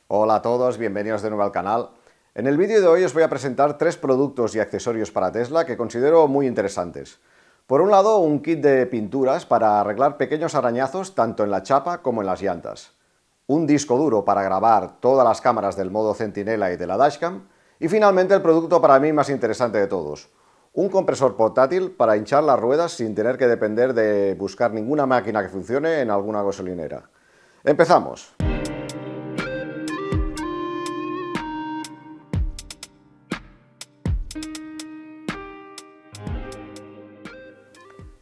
Hola a todos, bienvenidos de nuevo al canal. En el vídeo de hoy os voy a presentar tres productos y accesorios para Tesla que considero muy interesantes. Por un lado, un kit de pinturas para arreglar pequeños arañazos tanto en la chapa como en las llantas. Un disco duro para grabar todas las cámaras del modo Centinela y de la dashcam. Y finalmente el producto para mí más interesante de todos. Un compresor portátil para hinchar las ruedas sin tener que depender de buscar ninguna máquina que funcione en alguna gasolinera. ¡Empezamos!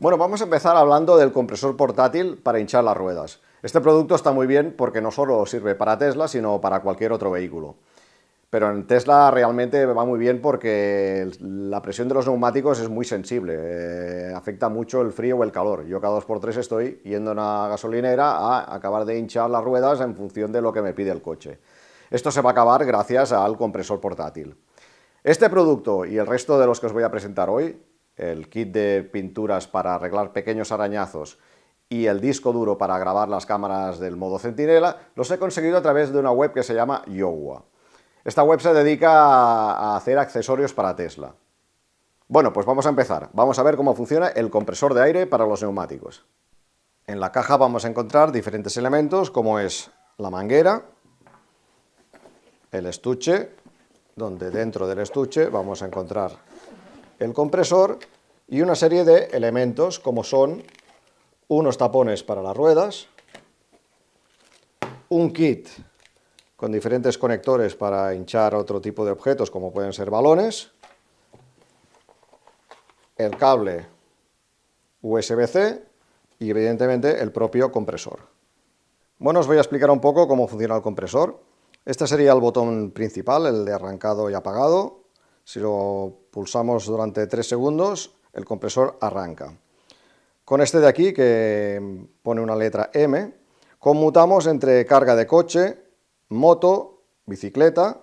Bueno, vamos a empezar hablando del compresor portátil para hinchar las ruedas. Este producto está muy bien porque no solo sirve para Tesla, sino para cualquier otro vehículo. Pero en Tesla realmente va muy bien porque la presión de los neumáticos es muy sensible, afecta mucho el frío o el calor. Yo cada 2x3 estoy yendo a una gasolinera a acabar de hinchar las ruedas en función de lo que me pide el coche. Esto se va a acabar gracias al compresor portátil. Este producto y el resto de los que os voy a presentar hoy, el kit de pinturas para arreglar pequeños arañazos y el disco duro para grabar las cámaras del modo Centinela, los he conseguido a través de una web que se llama Youwa. Esta web se dedica a hacer accesorios para Tesla. Bueno, pues vamos a empezar. Vamos a ver cómo funciona el compresor de aire para los neumáticos. En la caja vamos a encontrar diferentes elementos como es la manguera, el estuche, donde dentro del estuche vamos a encontrar el compresor y una serie de elementos como son unos tapones para las ruedas, un kit con diferentes conectores para hinchar otro tipo de objetos como pueden ser balones, el cable USB-C y evidentemente el propio compresor. Bueno, os voy a explicar un poco cómo funciona el compresor. Este sería el botón principal, el de arrancado y apagado. Si lo pulsamos durante 3 segundos, el compresor arranca. Con este de aquí, que pone una letra M, conmutamos entre carga de coche, moto, bicicleta,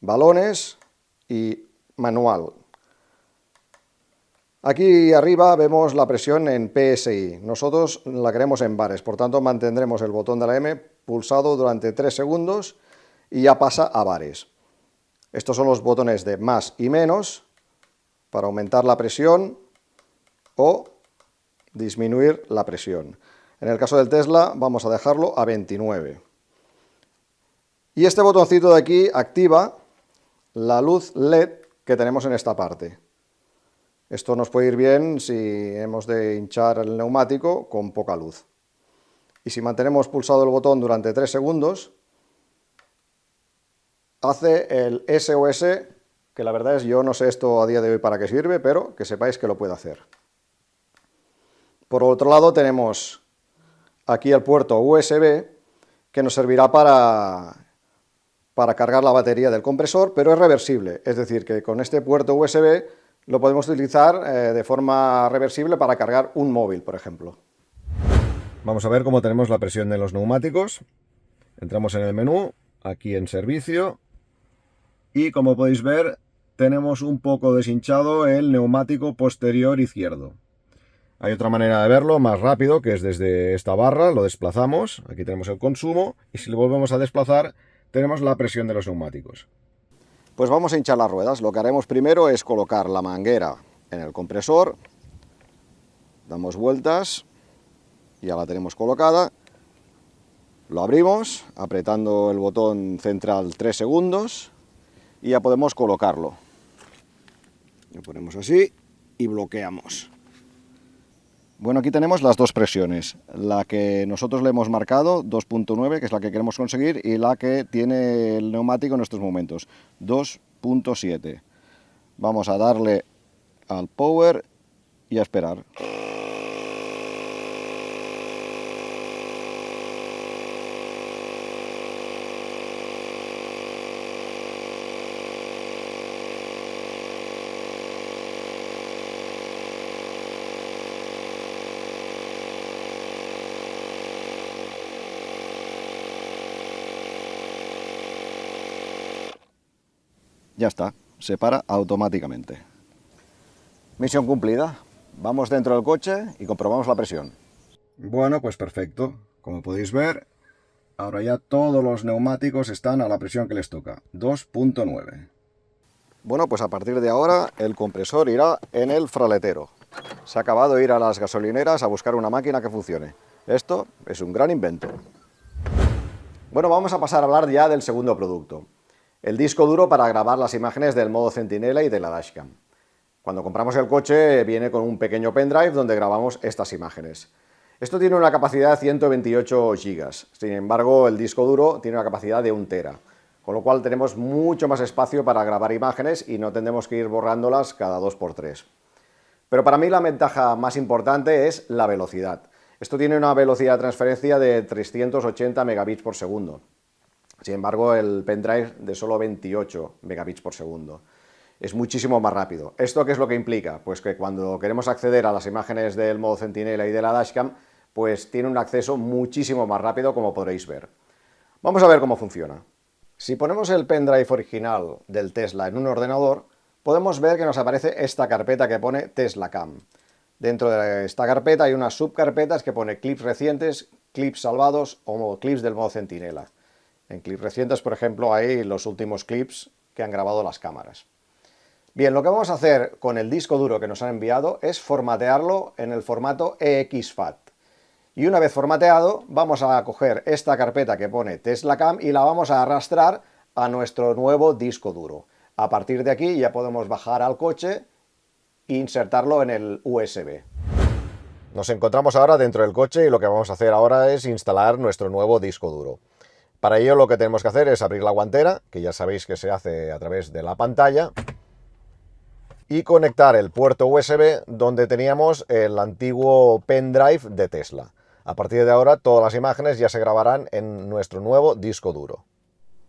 balones y manual. Aquí arriba vemos la presión en PSI. Nosotros la queremos en bares, por tanto mantendremos el botón de la M pulsado durante 3 segundos y ya pasa a bares. Estos son los botones de más y menos para aumentar la presión o disminuir la presión. En el caso del Tesla vamos a dejarlo a 29. Y este botoncito de aquí activa la luz LED que tenemos en esta parte. Esto nos puede ir bien si hemos de hinchar el neumático con poca luz. Y si mantenemos pulsado el botón durante 3 segundos, hace el SOS, que la verdad es yo no sé esto a día de hoy para qué sirve, pero que sepáis que lo puede hacer. Por otro lado tenemos aquí el puerto USB, que nos servirá para cargar la batería del compresor, pero es reversible, es decir, que con este puerto USB lo podemos utilizar de forma reversible para cargar un móvil, por ejemplo. Vamos a ver cómo tenemos la presión de los neumáticos. Entramos en el menú, aquí en servicio, y como podéis ver, tenemos un poco deshinchado el neumático posterior izquierdo. Hay otra manera de verlo, más rápido, que es desde esta barra, lo desplazamos, aquí tenemos el consumo, y si lo volvemos a desplazar, tenemos la presión de los neumáticos. Pues vamos a hinchar las ruedas. Lo que haremos primero es colocar la manguera en el compresor, damos vueltas, ya la tenemos colocada, lo abrimos apretando el botón central 3 segundos y ya podemos colocarlo. Lo ponemos así y bloqueamos. Bueno, aquí tenemos las dos presiones, la que nosotros le hemos marcado, 2.9, que es la que queremos conseguir, y la que tiene el neumático en estos momentos, 2.7. Vamos a darle al power y a esperar. Ya está, se para automáticamente. Misión cumplida. Vamos dentro del coche y comprobamos la presión. Bueno, pues perfecto. Como podéis ver, Ahora ya todos los neumáticos están a la presión que les toca, 2.9. Bueno, pues a partir de ahora el compresor irá en el fraletero. Se ha acabado de ir a las gasolineras a buscar una máquina que funcione. Esto es un gran invento. Bueno, vamos a pasar a hablar ya del segundo producto. El disco duro para grabar las imágenes del modo centinela y de la dashcam. Cuando compramos el coche viene con un pequeño pendrive donde grabamos estas imágenes. Esto tiene una capacidad de 128 GB, sin embargo el disco duro tiene una capacidad de 1 TB, con lo cual tenemos mucho más espacio para grabar imágenes y no tendremos que ir borrándolas cada 2×3. Pero para mí la ventaja más importante es la velocidad. Esto tiene una velocidad de transferencia de 380 megabits por segundo. Sin embargo, el pendrive de solo 28 megabits por segundo. Es muchísimo más rápido. ¿Esto qué es lo que implica? Pues que cuando queremos acceder a las imágenes del modo centinela y de la dashcam, pues tiene un acceso muchísimo más rápido, como podréis ver. Vamos a ver cómo funciona. Si ponemos el pendrive original del Tesla en un ordenador, podemos ver que nos aparece esta carpeta que pone Tesla Cam. Dentro de esta carpeta hay unas subcarpetas que pone clips recientes, clips salvados o clips del modo centinela. En clips recientes, por ejemplo, hay los últimos clips que han grabado las cámaras. Bien, lo que vamos a hacer con el disco duro que nos han enviado es formatearlo en el formato EXFAT. Y una vez formateado, vamos a coger esta carpeta que pone Tesla Cam y la vamos a arrastrar a nuestro nuevo disco duro. A partir de aquí ya podemos bajar al coche e insertarlo en el USB. Nos encontramos ahora dentro del coche y lo que vamos a hacer ahora es instalar nuestro nuevo disco duro. Para ello lo que tenemos que hacer es abrir la guantera, que ya sabéis que se hace a través de la pantalla, y conectar el puerto USB donde teníamos el antiguo pendrive de Tesla. A partir de ahora todas las imágenes ya se grabarán en nuestro nuevo disco duro.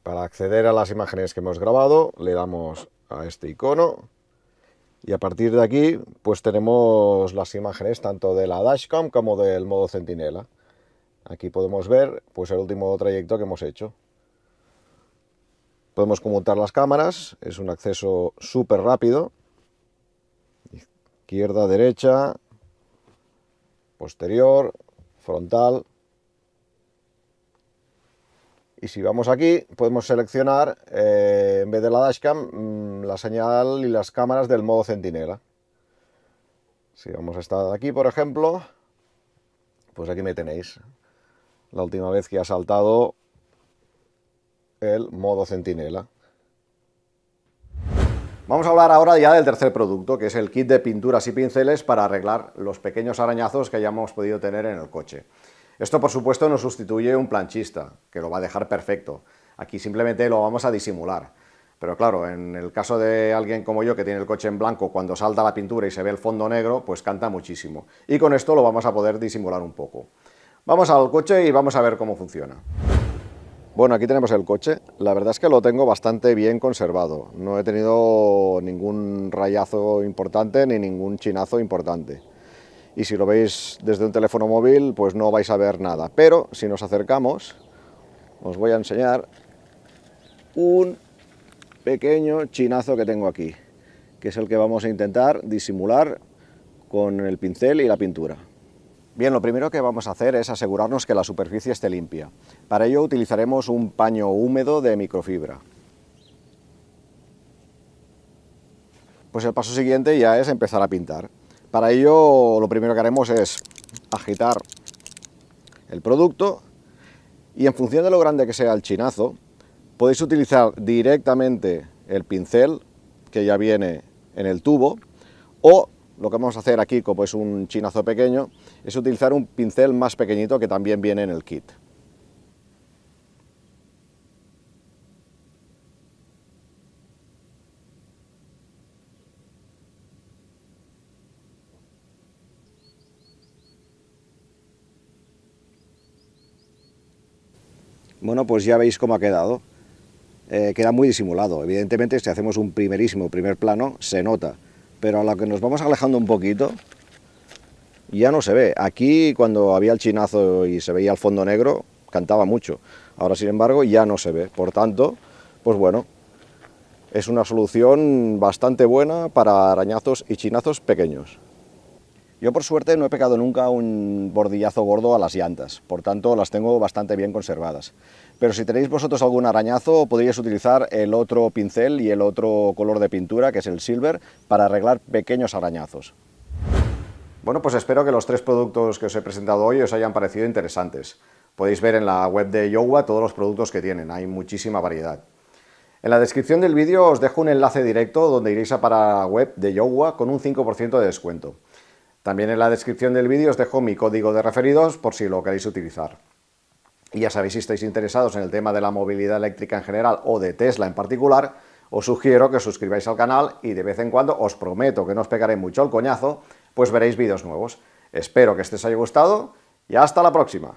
Para acceder a las imágenes que hemos grabado le damos a este icono y a partir de aquí pues tenemos las imágenes tanto de la dashcam como del modo centinela. Aquí podemos ver pues el último trayecto que hemos hecho. Podemos conmutar las cámaras, es un acceso súper rápido. Izquierda, derecha, posterior, frontal. Y si vamos aquí, podemos seleccionar, en vez de la dashcam, la señal y las cámaras del modo centinela. Si vamos a esta de aquí, por ejemplo, pues aquí me tenéis. La última vez que ha saltado el modo centinela. Vamos a hablar ahora ya del tercer producto, que es el kit de pinturas y pinceles para arreglar los pequeños arañazos que hayamos podido tener en el coche. Esto, por supuesto, no sustituye un planchista, que lo va a dejar perfecto. Aquí simplemente lo vamos a disimular. Pero claro, en el caso de alguien como yo que tiene el coche en blanco, cuando salta la pintura y se ve el fondo negro, pues canta muchísimo. Y con esto lo vamos a poder disimular un poco. Vamos al coche y vamos a ver cómo funciona. Bueno, aquí tenemos el coche. La verdad es que lo tengo bastante bien conservado. No he tenido ningún rayazo importante ni ningún chinazo importante. Y si lo veis desde un teléfono móvil, pues no vais a ver nada. Pero si nos acercamos, os voy a enseñar un pequeño chinazo que tengo aquí, que es el que vamos a intentar disimular con el pincel y la pintura. Bien, lo primero que vamos a hacer es asegurarnos que la superficie esté limpia. Para ello utilizaremos un paño húmedo de microfibra. Pues el paso siguiente ya es empezar a pintar. Para ello lo primero que haremos es agitar el producto y en función de lo grande que sea el chinazo, podéis utilizar directamente el pincel que ya viene en el tubo o lo que vamos a hacer aquí, como es un chinazo pequeño, es utilizar un pincel más pequeñito que también viene en el kit. Bueno, pues ya veis cómo ha quedado. Queda muy disimulado. Evidentemente, si hacemos un primer plano, se nota. Pero a lo que nos vamos alejando un poquito, ya no se ve. Aquí, cuando había el chinazo y se veía el fondo negro, cantaba mucho. Ahora, sin embargo, ya no se ve. Por tanto, pues bueno, es una solución bastante buena para arañazos y chinazos pequeños. Yo por suerte no he pegado nunca un bordillazo gordo a las llantas, por tanto las tengo bastante bien conservadas. Pero si tenéis vosotros algún arañazo, podríais utilizar el otro pincel y el otro color de pintura, que es el silver, para arreglar pequeños arañazos. Bueno, pues espero que los 3 productos que os he presentado hoy os hayan parecido interesantes. Podéis ver en la web de Youwa todos los productos que tienen, hay muchísima variedad. En la descripción del vídeo os dejo un enlace directo donde iréis a para la web de Youwa con un 5% de descuento. También en la descripción del vídeo os dejo mi código de referidos por si lo queréis utilizar. Y ya sabéis, si estáis interesados en el tema de la movilidad eléctrica en general o de Tesla en particular, os sugiero que os suscribáis al canal y de vez en cuando, os prometo que no os pegaré mucho el coñazo, pues veréis vídeos nuevos. Espero que este os haya gustado y hasta la próxima.